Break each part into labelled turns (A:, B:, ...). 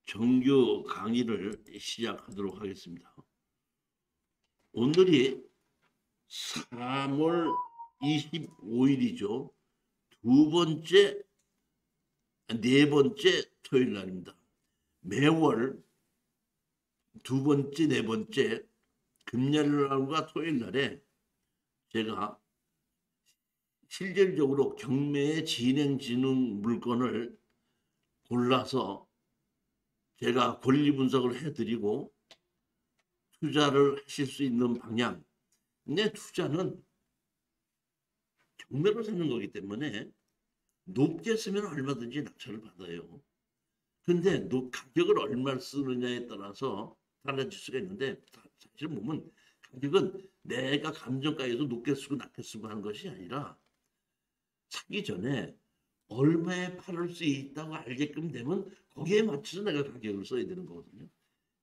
A: 정규 강의를 시작하도록 하겠습니다. 오늘이 3월 25일이죠. 네 번째 토요일 날입니다. 매월 두 번째, 네 번째 금요일 날과 토요일 날에 제가 실질적으로 경매의 진행 물건을 골라서 제가 권리 분석을 해드리고 투자를 하실 수 있는 방향. 내 투자는 경매로 사는 거기 때문에 높게 쓰면 얼마든지 낙찰을 받아요. 근데 가격을 얼마를 쓰느냐에 따라서 달라질 수가 있는데, 사실 보면 가격은 내가 감정가에서 높게 쓰고 낮게 쓰고 하는 것이 아니라 사기 전에 얼마에 팔을 수 있다고 알게끔 되면 거기에 맞춰서 내가 가격을 써야 되는 거거든요.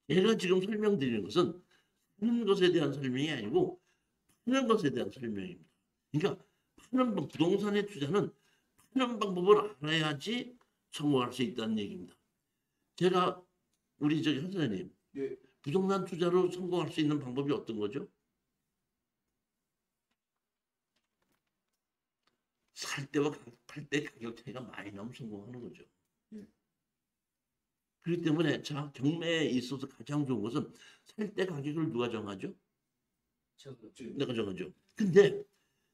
A: 제가 지금 설명드리는 것은 사는 것에 대한 설명이 아니고 파는 것에 대한 설명입니다. 그러니까 부동산의 투자는 파는 방법을 알아야지 성공할 수 있다는 얘기입니다. 제가 우리 현사님,
B: 예.
A: 부동산 투자로 성공할 수 있는 방법이 어떤 거죠? 살 때와 팔 때 가격 차이가 많이 나면 성공하는 거죠.
B: 예.
A: 그렇기 때문에 경매에 있어서 가장 좋은 것은 살 때 가격을 누가 정하죠? 내가 정하죠. 근데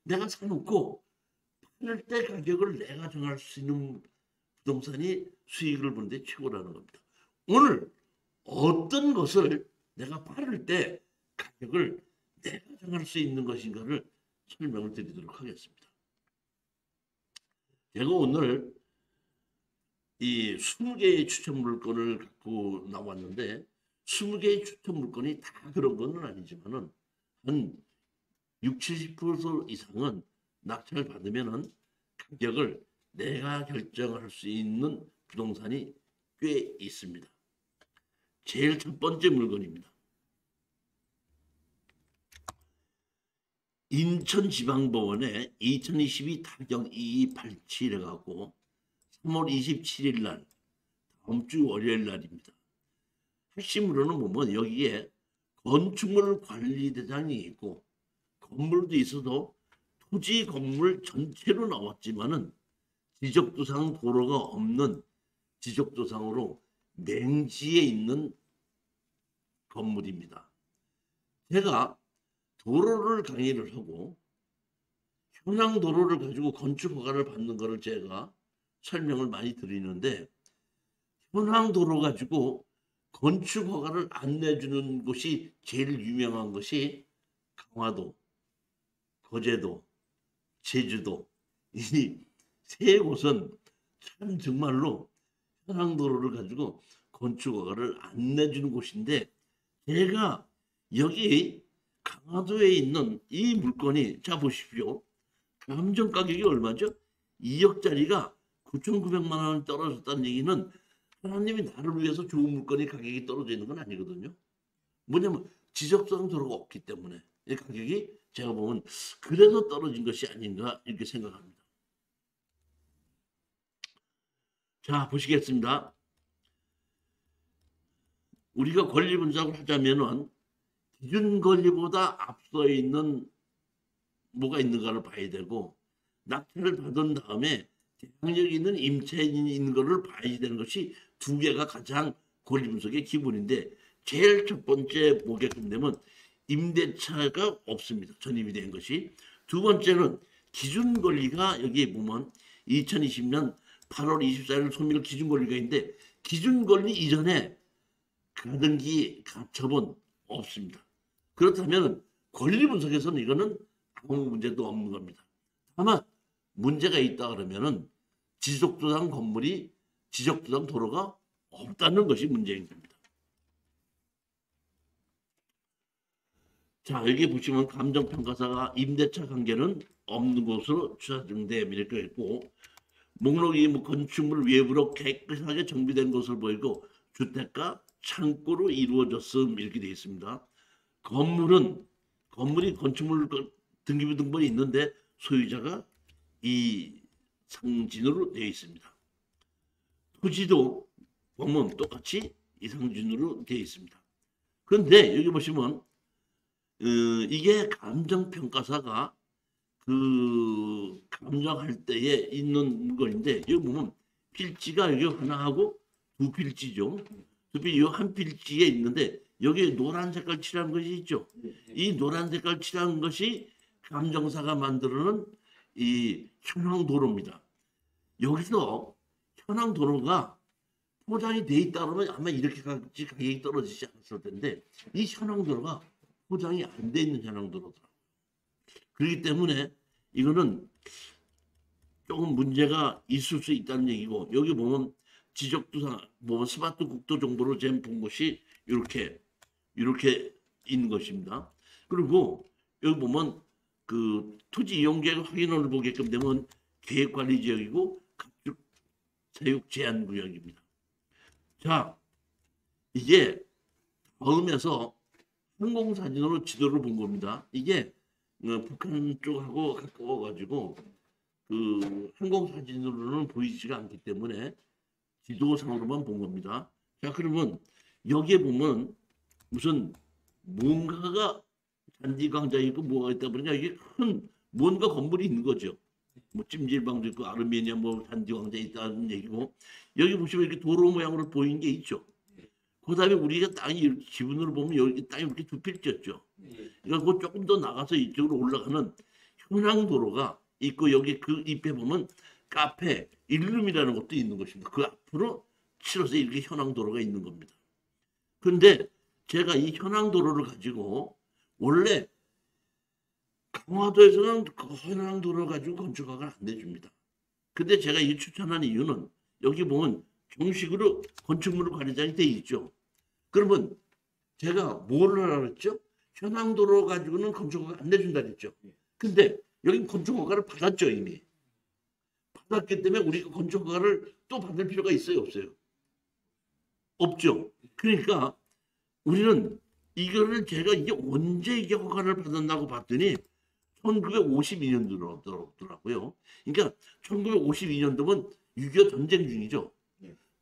A: 내가 사놓고 팔 때 가격을 내가 정할 수 있는 부동산이 수익을 보는데 최고라는 겁니다. 오늘 어떤 것을 내가 팔을 때 가격을 내가 정할 수 있는 것인가를 설명을 드리도록 하겠습니다. 제가 오늘 이 20개의 추천 물건을 갖고 나왔는데 20개의 추천 물건이 다 그런 건 아니지만은 한 60, 70% 이상은 낙찰을 받으면은 가격을 내가 결정할 수 있는 부동산이 꽤 있습니다. 제일 첫 번째 물건입니다. 인천지방법원에 2022 타경 2287 해갖고 3월 27일 날 다음 주 월요일 날입니다. 핵심으로는 보면 여기에 건축물 관리대장이 있고 건물도 있어도 토지 건물 전체로 나왔지만은 지적도상 도로가 없는 지적도상으로 맹지에 있는 건물입니다. 제가 도로를 강의를 하고 현황 도로를 가지고 건축 허가를 받는 것을 제가 설명을 많이 드리는데 현황 도로 가지고 건축 허가를 안 내주는 곳이 제일 유명한 것이 강화도, 거제도, 제주도 이 세 곳은 참 정말로 현황 도로를 가지고 건축 허가를 안 내주는 곳인데 제가 여기 강화도에 있는 이 물건이 자 보십시오. 감정 가격이 얼마죠? 2억짜리가 9,900만 원 떨어졌다는 얘기는 하나님이 나를 위해서 좋은 물건이 가격이 떨어져 있는 건 아니거든요. 뭐냐면 지적성 도로가 없기 때문에 이 가격이 제가 보면 그래서 떨어진 것이 아닌가 이렇게 생각합니다. 자 보시겠습니다. 우리가 권리 분석을 하자면은 기준 권리보다 앞서 있는 뭐가 있는가를 봐야 되고 낙찰을 받은 다음에 대항력이 있는 임차인이 있는 것을 봐야 되는 것이 두 개가 가장 권리 분석의 기본인데 제일 첫 번째 보게끔 되면 임대차가 없습니다. 전입이 된 것이. 두 번째는 기준 권리가 여기 보면 2020년 8월 24일 소멸 기준 권리가 있는데 기준 권리 이전에 가등기 가처분 없습니다. 그렇다면 권리 분석에서는 이거는 아무 문제도 없는 겁니다. 다만 문제가 있다 그러면은 지적도상 건물이 지적도상 도로가 없다는 것이 문제인 겁니다. 자 여기 보시면 감정평가사가 임대차 관계는 없는 곳으로 추정됨 이렇게 있고 목록이 건축물 외부로 깨끗하게 정비된 것을 보이고 주택가 창고로 이루어졌음 이렇게 되어 있습니다. 건물이 건축물 등기부 등본이 있는데 소유자가 이 이상진으로 되어 있습니다. 토지도 보면 똑같이 이상진으로 되어 있습니다. 그런데 여기 보시면 이게 감정평가사가 그 감정할 때에 있는 거인데 여기 보면 필지가 여기 하나 하고 두 필지죠. 두 필지 한 필지에 있는데 여기 노란 색깔 칠한 것이 있죠. 이 노란 색깔 칠한 것이 감정사가 만들어낸 이 현황도로입니다. 여기서 현황도로가 포장이 돼 있다 그러면 아마 이렇게까지 가격이 떨어지지 않았을 텐데 이 현황도로가 포장이 안 돼 있는 현황도로더라고요. 그렇기 때문에 이거는 조금 문제가 있을 수 있다는 얘기고 여기 보면 지적도상 보면 스마트 국도 정보로 본 것이 이렇게 있는 것입니다. 그리고 여기 보면 그 토지 이용 계획 확인을 보게끔 되면 계획관리 지역이고 각축 사육 제한 구역입니다. 자, 이게 다음에서 항공사진으로 지도를 본 겁니다. 이게 북한 쪽하고 가까워가지고 그 항공사진으로는 보이지가 않기 때문에 지도상으로만 본 겁니다. 자, 그러면 여기에 보면 무슨 뭔가가 잔디광장 있고 뭐가 있다 보니까 이게 큰 뭔가 건물이 있는 거죠. 뭐 찜질방도 있고 아르메니아 뭐 잔디광장 있다는 얘기고 여기 보시면 이렇게 도로 모양으로 보이는 게 있죠. 그다음에 우리가 땅이 이렇게 지분으로 보면 여기 땅이 이렇게 두 필지였죠. 그러니까 조금 더 나가서 이쪽으로 올라가는 현황도로가 있고 여기 그 잎에 보면 카페 일룸이라는 것도 있는 것입니다. 그 앞으로 치러서 이렇게 현황도로가 있는 겁니다. 그런데 제가 이 현황도로를 가지고 원래 강화도에서는 그 현황도로 가지고 건축허가를 안 내줍니다. 근데 제가 이 추천한 이유는 여기 보면 정식으로 건축물 관리장이 돼 있죠. 그러면 제가 뭘 하라 그랬죠? 현황도로 가지고는 건축허가 안 내준다 그랬죠. 근데 여기 건축허가를 받았죠 이미. 받았기 때문에 우리가 건축허가를 또 받을 필요가 있어요 없어요? 없죠. 그러니까 우리는 이거를 제가 이게 언제 이게 허가를 받았나고 봤더니 1952년도더라고요. 그러니까 1952년도면 6.25 전쟁 중이죠.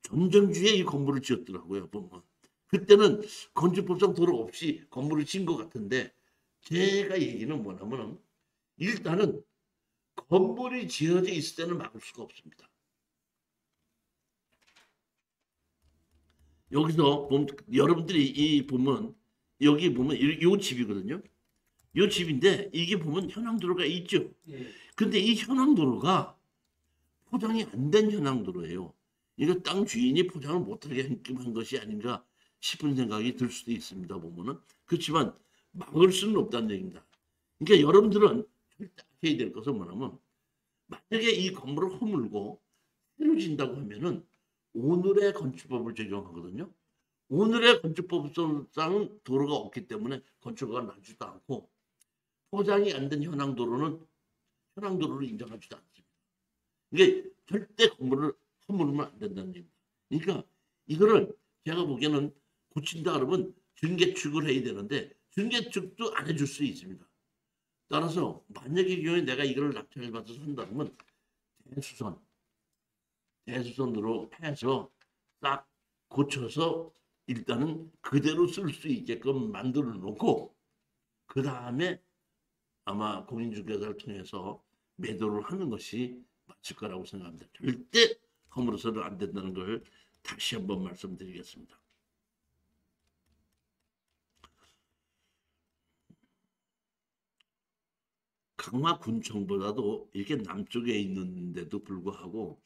A: 전쟁 중에 이 건물을 지었더라고요. 보면. 그때는 건축법상 도로 없이 건물을 지은 것 같은데 제가 얘기는 뭐냐면 일단은 건물이 지어져 있을 때는 막을 수가 없습니다. 여기서 보면 여러분들이 이 보면 여기 보면 이 집이거든요. 이 집인데 이게 보면 현황도로가 있죠. 근데 이 현황도로가 포장이 안 된 현황도로예요. 이거 땅 주인이 포장을 못하게 한 것이 아닌가 싶은 생각이 들 수도 있습니다. 보면은 그렇지만 막을 수는 없다는 얘기입니다. 그러니까 여러분들은 절대 해야 될 것은 뭐냐면 만약에 이 건물을 허물고 새로 진다고 하면은 오늘의 건축법을 적용하거든요. 오늘의 건축법상은 도로가 없기 때문에 건축허가 나지도 않고 포장이 안 된 현황도로는 현황도로를 인정하지도 않습니다. 이게 절대 건물을 허물면 안 된다는 얘기입니다. 그러니까 이거를 제가 보기에는 고친다 그러면 중개축을 해야 되는데 중개축도 안 해줄 수 있습니다. 따라서 만약에 경우에 내가 이걸 낙찰을 받아서 한다면 대수선으로 해서 딱 고쳐서 일단은 그대로 쓸 수 있게끔 만들어 놓고 그 다음에 아마 공인중개사를 통해서 매도를 하는 것이 맞을 거라고 생각합니다. 절대 허물어서는 안 된다는 걸 다시 한번 말씀드리겠습니다. 강화군청보다도 이렇게 남쪽에 있는데도 불구하고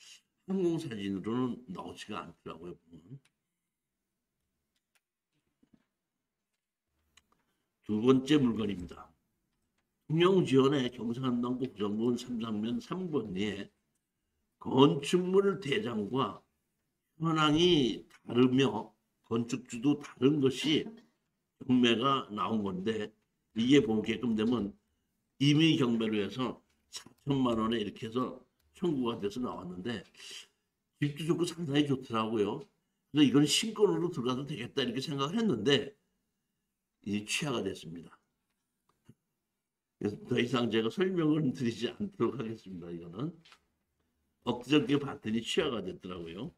A: 항공사진으로는 나오지가 않더라고요. 보면. 두 번째 물건입니다. 통영지원의 경상남도 고정군 3상면 3번리에 건축물 대장과 현황이 다르며 건축주도 다른 것이 경매가 나온 건데 이게 보게끔 되면 임의 경매로 해서 4천만 원에 이렇게 해서 청구가 돼서 나왔는데 집도 좋고 상당히 좋더라고요. 그래서 이건 신권으로 들어가도 되겠다 이렇게 생각을 했는데 이 취하가 됐습니다. 그래서 더 이상 제가 설명을 드리지 않도록 하겠습니다. 이거는 엊그저께 봤더니 취하가 됐더라고요.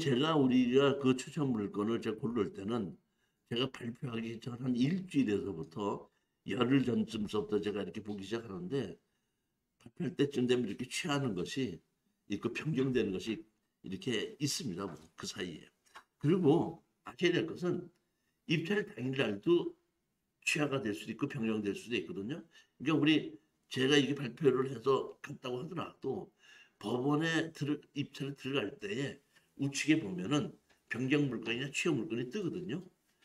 A: 제가 우리가 그 추천 물건을 제가 고를 때는 제가 발표하기 전 한 일주일에서부터 열흘 전쯤서부터 제가 이렇게 보기 시작하는데 발표할 때쯤 되면 이렇게 취하는 것이 있고 변경되는 것이 이렇게 있습니다. 그 사이에. 그리고 아셔야 될 것은 입찰 당일날도 취하가 될 수도 있고 변경될 수도 있거든요. 그러니까 제가 이게 발표를 해서 갔다고 하더라도 법원에 입찰을 들어갈 때에 우측에 보면은 변경 물건이나 취하 물건이 뜨거든요.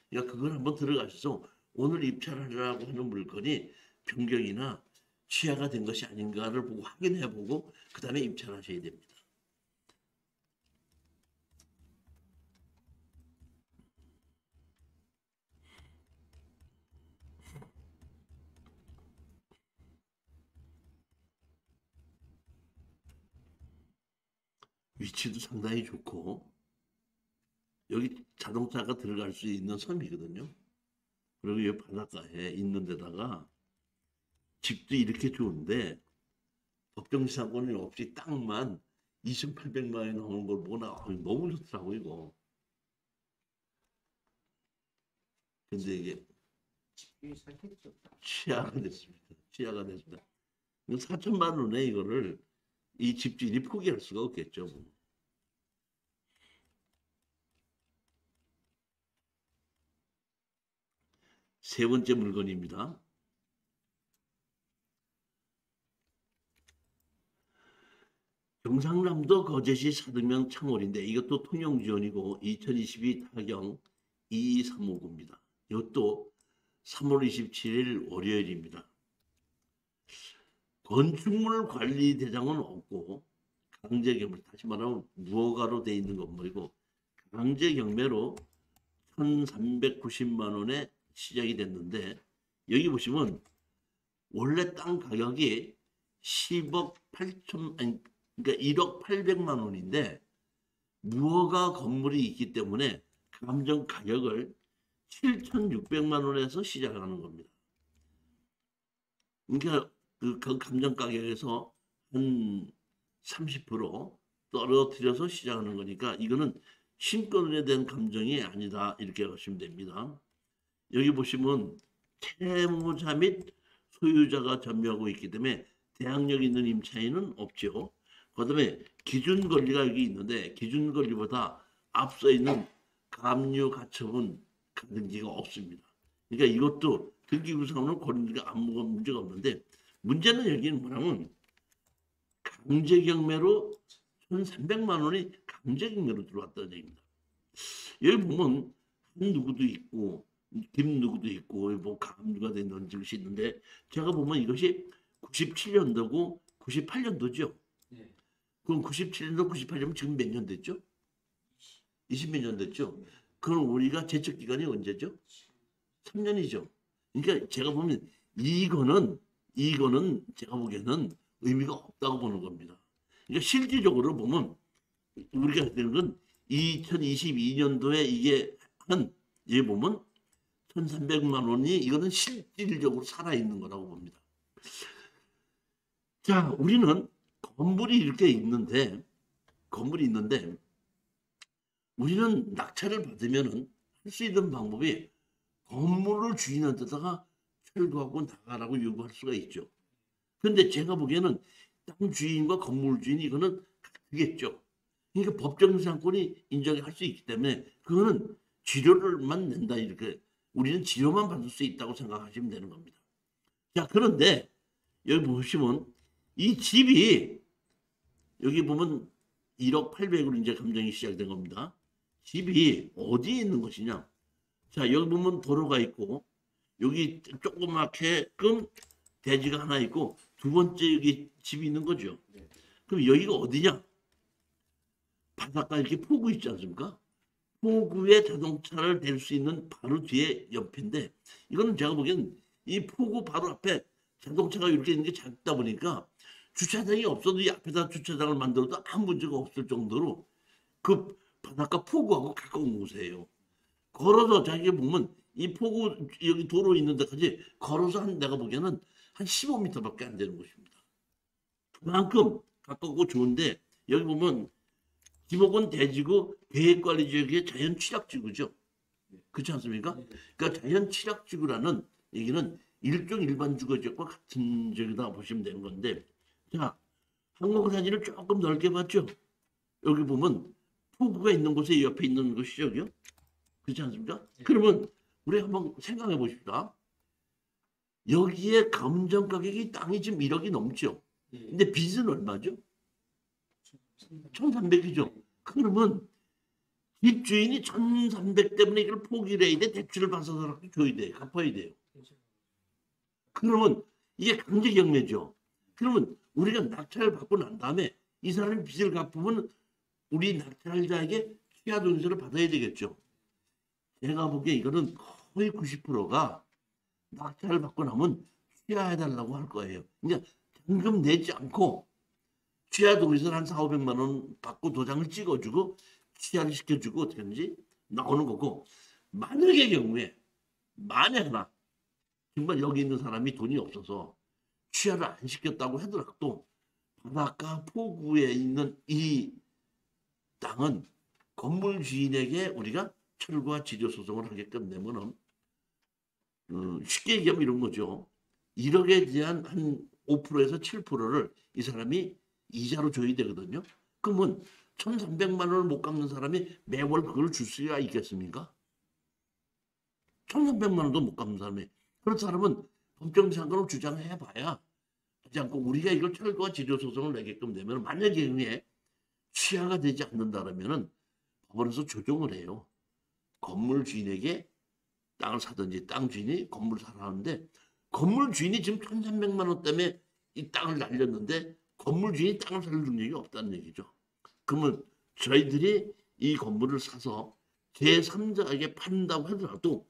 A: 그러니까 그걸 한번 들어가셔서 오늘 입찰하려고 하는 물건이 변경이나 취하가 된 것이 아닌가를 보고 확인해 보고 그 다음에 입찰하셔야 됩니다. 위치도 상당히 좋고 여기 자동차가 들어갈 수 있는 섬이거든요. 그리고 여기 바닷가에 있는 데다가 집도 이렇게 좋은데 법정시상권이 없이 땅만 2,800만 원이 나오는 걸 보고 너무 좋더라고 이거. 근데 이게 취하가 됐습니다. 취하가 됐습니다. 4천만 원에 이거를 이 집주인이 포기할 수가 없겠죠. 세 번째 물건입니다. 경상남도 거제시 사등면 창월인데 이것도 통영지원이고 2022 타경 22359입니다. 이것도 3월 27일 월요일입니다. 건축물 관리 대장은 없고 강제경매, 다시 말하면 무허가로 돼 있는 건물이고 강제경매로 1,390만 원에 시작이 됐는데 여기 보시면 원래 땅 가격이 10억 8천 아니 그러니까 1억 800만 원인데 무허가 건물이 있기 때문에 감정 가격을 7,600만 원에서 시작하는 겁니다. 그러니까 그 감정 가격에서 한 30% 떨어뜨려서 시작하는 거니까 이거는 신권에 대한 감정이 아니다 이렇게 보시면 됩니다. 여기 보시면 채무자 및 소유자가 점유하고 있기 때문에 대항력 있는 임차인은 없죠. 그다음에 기준 권리가 여기 있는데 기준 권리보다 앞서 있는 감유 가처분 등기가 없습니다. 그러니까 이것도 등기 구성은 권리가 아무런 문제가 없는데 문제는 여기는 뭐냐면 강제경매로 1,300만 원이 강제경매로 들어왔다는 얘기입니다. 여기 보면 한 누구도 있고 김 누구도 있고 뭐 감류가 된 것이 있는데 제가 보면 이것이 97년도고 98년도죠.
B: 네.
A: 그럼 97년도 98년이면 지금 몇 년 됐죠? 20몇 년 됐죠? 그럼 우리가 제척 기간이 언제죠? 3년이죠. 그러니까 제가 보면 이거는 제가 보기에는 의미가 없다고 보는 겁니다. 그러니까 실질적으로 보면 우리가 되는 건 2022년도에 이게 얘 보면 1,300만 원이 이거는 실질적으로 살아있는 거라고 봅니다. 자, 우리는 건물이 있는데 우리는 낙찰을 받으면은 할 수 있는 방법이 건물을 주인한테다가 철거하고 나가라고 요구할 수가 있죠. 근데 제가 보기에는 땅 주인과 건물 주인이 이거는 같겠죠. 그러니까 법정상권이 인정할 수 있기 때문에 그거는 지료를만 낸다 이렇게 우리는 지료만 받을 수 있다고 생각하시면 되는 겁니다. 자, 그런데 여기 보시면 이 집이 여기 보면 1억 800으로 이제 감정이 시작된 겁니다. 집이 어디에 있는 것이냐? 자, 여기 보면 도로가 있고 여기 조그맣게끔 대지가 하나 있고 두 번째 여기 집이 있는 거죠. 그럼 여기가 어디냐? 바닷가 이렇게 포구 있지 않습니까? 포구에 자동차를 댈 수 있는 바로 뒤에 옆인데 이거는 제가 보기엔 이 포구 바로 앞에 자동차가 이렇게 있는 게 작다 보니까 주차장이 없어도 이 앞에다 주차장을 만들어도 아무 문제가 없을 정도로 그 바닷가 포구하고 가까운 곳이에요. 걸어서 자기가 보면 이 포구 여기 도로 있는 데까지 걸어서 한 내가 보기에는 한 15m밖에 안 되는 곳입니다. 그만큼 가깝고 좋은데 여기 보면 김옥은 대지구 계획관리지역의 자연 취락지구죠. 그렇지 않습니까? 그러니까 자연 취락지구라는 얘기는 일종 일반 주거지역과 같은 지역이다 보시면 되는 건데, 자, 항공 사진을 조금 넓게 봤죠. 여기 보면 포구가 있는 곳에 옆에 있는 곳이 저기요. 그렇지 않습니까? 그러면 우리 한번 생각해 보십시다. 여기에 감정 가격이 땅이 지금 1억이 넘죠. 근데 빚은 얼마죠? 1,300이죠. 그러면 집주인이 1,300 때문에 이걸 포기를 해야 돼. 대출을 받아서라도 줘야 돼. 갚아야 돼요. 그러면 이게 강제경매죠. 그러면 우리가 낙찰을 받고 난 다음에 이 사람이 빚을 갚으면 우리 낙찰자에게 취하 돈세를 받아야 되겠죠. 제가 보기에 이거는 거의 90%가 낙찰을 받고 나면 취하해달라고 할 거예요. 그러니까 현금 내지 않고 취하 동의서를 한 4,500만 원 받고 도장을 찍어주고 취하를 시켜주고 어떻게 하는지 나오는 거고, 만약의 경우에 만약 하나 정말 여기 있는 사람이 돈이 없어서 취하를 안 시켰다고 하더라도 바닷가 포구에 있는 이 땅은 건물 주인에게 우리가 철거와 지조 소송을 하게끔 내면은 쉽게 얘기하면 이런 거죠. 1억에 대한 한 5%에서 7%를 이 사람이 이자로 줘야 되거든요. 그러면 1,300만 원을 못 갚는 사람이 매월 그걸 줄 수가 있겠습니까? 1,300만 원도 못 갚는 사람이. 그런 사람은 법정상으로 주장해봐야 하지 않고 우리가 이걸 철거와 지조 소송을 내게끔 되면 만약에 의해 취하가 되지 않는다라면은 법원에서 조정을 해요. 건물 주인에게 땅을 사든지 땅 주인이 건물 사라 하는데 건물 주인이 지금 1,300만 원 때문에 이 땅을 날렸는데 건물 주인이 땅을 살 능력이 없다는 얘기죠. 그러면 저희들이 이 건물을 사서 제3자에게 판다고 하더라도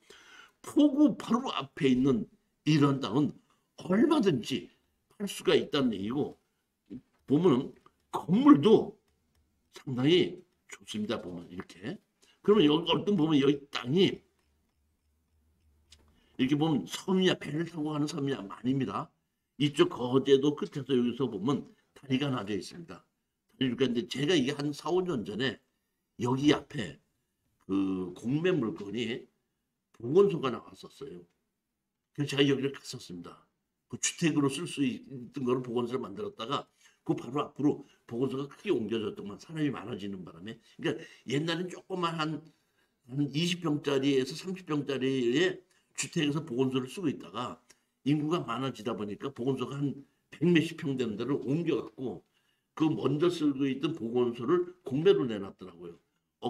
A: 포구 바로 앞에 있는 이런 땅은 얼마든지 팔 수가 있다는 얘기고, 보면 건물도 상당히 좋습니다. 보면 이렇게. 그러면 여기 어떤 보면 여기 땅이 이렇게 보면 섬이야, 배를 타고 가는 섬이야 아닙니다. 이쪽 거제도 끝에서 여기서 보면 다리가 나져 있습니다. 다리가 있는데 제가 이게 한 4, 5년 전에 여기 앞에 그 공매 물건이 보건소가 나왔었어요. 그래서 제가 여기를 갔었습니다. 그 주택으로 쓸 수 있던 거를 보건소를 만들었다가 그 바로 앞으로 보건소가 크게 옮겨졌더만 사람이 많아지는 바람에. 그러니까 옛날엔 조그만 한 20평짜리에서 30평짜리의 주택에서 보건소를 쓰고 있다가 인구가 많아지다 보니까 보건소가 한 100몇십 평 되는 데를 옮겨갖고 그 먼저 쓰고 있던 보건소를 공매로 내놨더라고요.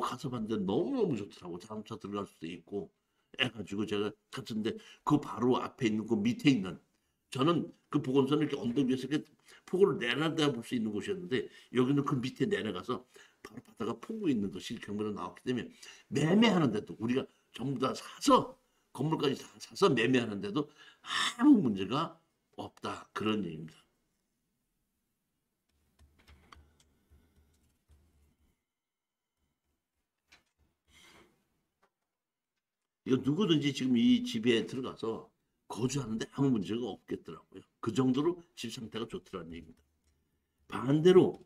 A: 가서 봤는데 너무너무 좋더라고. 자동차 들어갈 수도 있고 해가지고 제가 갔는데 그 바로 앞에 있는 그 밑에 있는, 저는 그 보건소는 이렇게 언덕 위에서 이렇게 폭우를 내려다 볼 수 있는 곳이었는데 여기는 그 밑에 내려가서 바로 바다가 폭우 있는 것이 경매로 나왔기 때문에 매매하는데도 우리가 전부 다 사서 건물까지 다 사서 매매하는데도 아무 문제가 없다, 그런 얘기입니다. 이거 누구든지 지금 이 집에 들어가서 거주하는데 아무 문제가 없겠더라고요. 그 정도로 집 상태가 좋더라는 얘기입니다. 반대로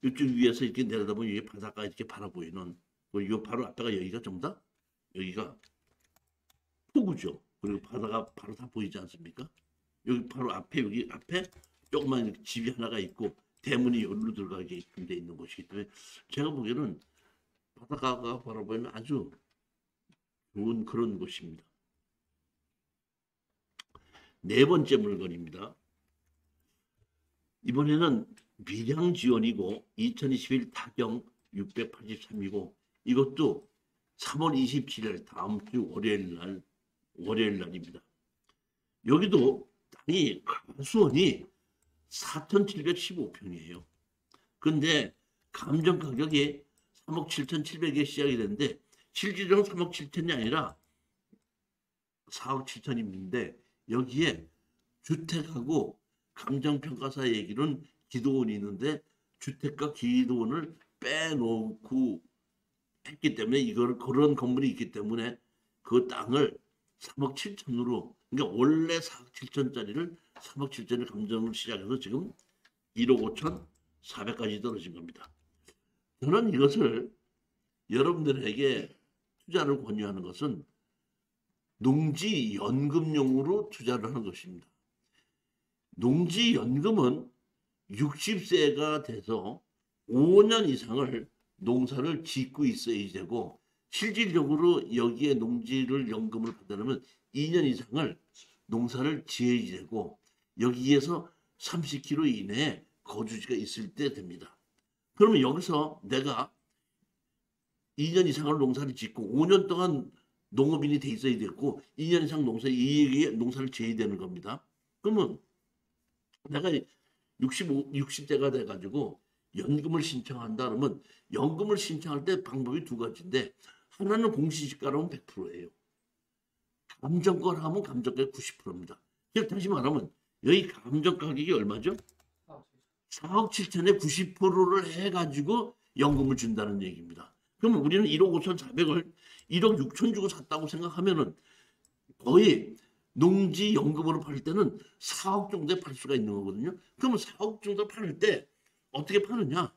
A: 이쪽 위에서 이렇게 내려다보면 이게 바닷가 이렇게 바라보이는 이 바로 앞에가 여기가 정답? 여기가 포구죠. 그리고 바다가 바로 다 보이지 않습니까? 여기 바로 앞에 여기 앞에 조그만 집이 하나가 있고 대문이 여기로 들어가게 돼 있는 곳이기 때문에 제가 보기에는 바닷가가 바라보이는 아주 좋은 그런 곳입니다. 네 번째 물건입니다. 이번에는 밀양 지원이고 2021 타경 683이고 이것도 3월 27일 다음 주 월요일 날입니다. 여기도 땅이 가수원이 4,715평이에요. 근데 감정 가격이 3억 7,700에 시작이 됐는데 실질적으로 3억 7천이 아니라 4억 7천인데 여기에 주택하고 감정평가사 얘기는 기도원이 있는데 주택과 기도원을 빼놓고 했기 때문에 이걸 그런 건물이 있기 때문에 그 땅을 3억 7천으로, 그러니까 원래 4억 7천짜리를 3억 7천을 감정을 시작해서 지금 1억 5천 4백까지 떨어진 겁니다. 저는 이것을 여러분들에게 투자를 권유하는 것은 농지연금용으로 투자를 하는 것입니다. 농지연금은 60세가 돼서 5년 이상을 농사를 짓고 있어야 되고, 실질적으로 여기에 농지를 연금을 받으려면 2년 이상을 농사를 지어야 되고, 여기에서 30km 이내에 거주지가 있을 때 됩니다. 그러면 여기서 내가 2년 이상을 농사를 짓고 5년 동안 농업인이 돼 있어야 되고 2년 이상 농사를 지어야 되는 겁니다. 그러면 내가 60대가 돼가지고 연금을 신청한다 그러면, 연금을 신청할 때 방법이 두 가지인데, 하나는 공시지가로는 100%예요. 감정가를 하면 감정가가 90%입니다. 즉 다시 말하면 여기 감정 가격이 얼마죠? 4억 7천에 90%를 해가지고 연금을 준다는 얘기입니다. 그러면 우리는 1억 5천 4백을 1억 6천 주고 샀다고 생각하면은 거의 농지 연금으로 팔 때는 4억 정도에 팔 수가 있는 거거든요. 그러면 4억 정도 팔 때 어떻게 파느냐?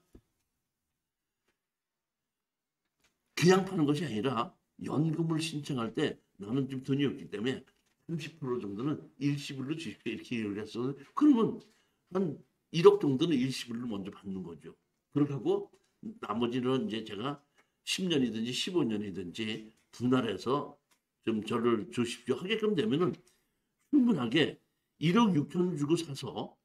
A: 그냥 파는 것이 아니라 연금을 신청할 때 나는 좀 돈이 없기 때문에 30% 정도는 일시불로 주십시오 이렇게 얘기를 했어. 그러면 한 1억 정도는 일시불로 먼저 받는 거죠. 그렇게 하고 나머지는 이제 제가 10년이든지 15년이든지 분할해서 좀 저를 주십시오 하게끔 되면은 충분하게 1억 6천 주고 사서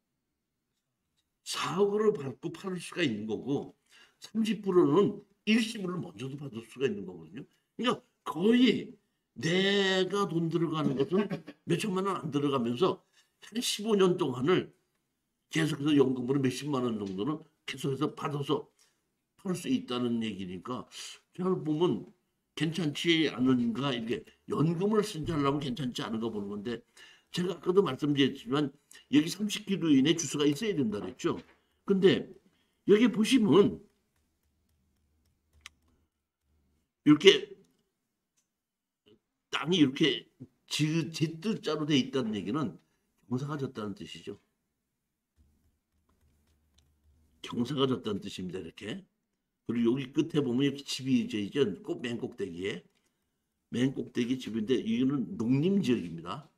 A: 4억으로 받고 팔을 수가 있는 거고, 30%는 일시불로 먼저도 받을 수가 있는 거거든요. 그러니까 거의 내가 돈 들어가는 것은 몇 천만 원 안 들어가면서 한 15년 동안을 계속해서 연금으로 몇십만 원 정도는 계속해서 받아서 팔 수 있다는 얘기니까, 제가 보면 괜찮지 않은가, 이렇게 연금을 신청하려면 괜찮지 않은가 보는 건데, 제가 아까도 말씀드렸지만 여기 30km 이내 주소가 있어야 된다 그랬죠. 근데 여기 보시면 이렇게 땅이 이렇게 Z자로 돼 있다는 얘기는 경사가 졌다는 뜻이죠. 경사가 졌다는 뜻입니다. 이렇게. 그리고 여기 끝에 보면 이렇게 집이 있죠. 꼭 맨 꼭대기에. 맨 꼭대기 집인데 이거는 농림지역입니다.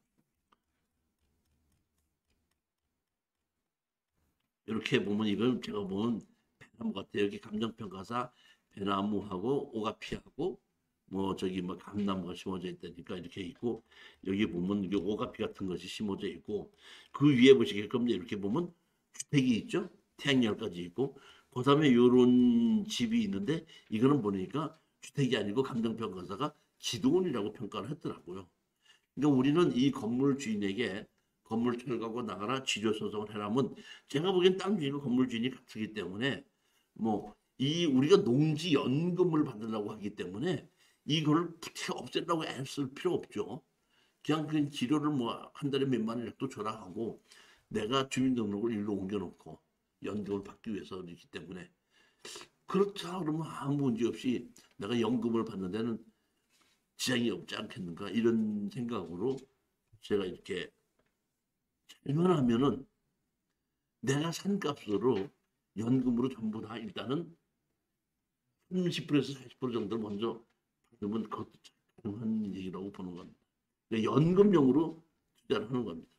A: 이렇게 보면 이건 제가 보면 배나무 같아요. 여기 감정평가사 배나무하고 오가피하고 뭐 저기 뭐 감나무가 심어져 있다니까 이렇게 있고, 여기 보면 이게 오가피 같은 것이 심어져 있고, 그 위에 보시게끔 이렇게 보면 주택이 있죠. 태양열까지 있고, 그다음에 이런 집이 있는데 이거는 보니까 주택이 아니고 감정평가사가 기도원이라고 평가를 했더라고요. 그러니까 우리는 이 건물 주인에게 건물 철거하고 나가라 지조 소송을 해라면, 제가 보기엔 땅 주인과 건물 주인이 같기 때문에 뭐 이 우리가 농지 연금을 받으려고 하기 때문에 이걸 없애려고 애쓸 필요 없죠. 그냥 그 지료를 뭐 한 달에 몇만 원도 줘라 하고 내가 주민등록을 일로 옮겨놓고 연금을 받기 위해서이기 때문에, 그렇다 그러면 아무 문제 없이 내가 연금을 받는 데는 지장이 없지 않겠는가, 이런 생각으로 제가 이렇게 잘만 하면은 내가 산 값으로 연금으로 전부 다 일단은 30%에서 40% 정도 먼저 받으면 그것도 가능한 얘기라고 보는 겁니다. 연금용으로 투자를 하는 겁니다.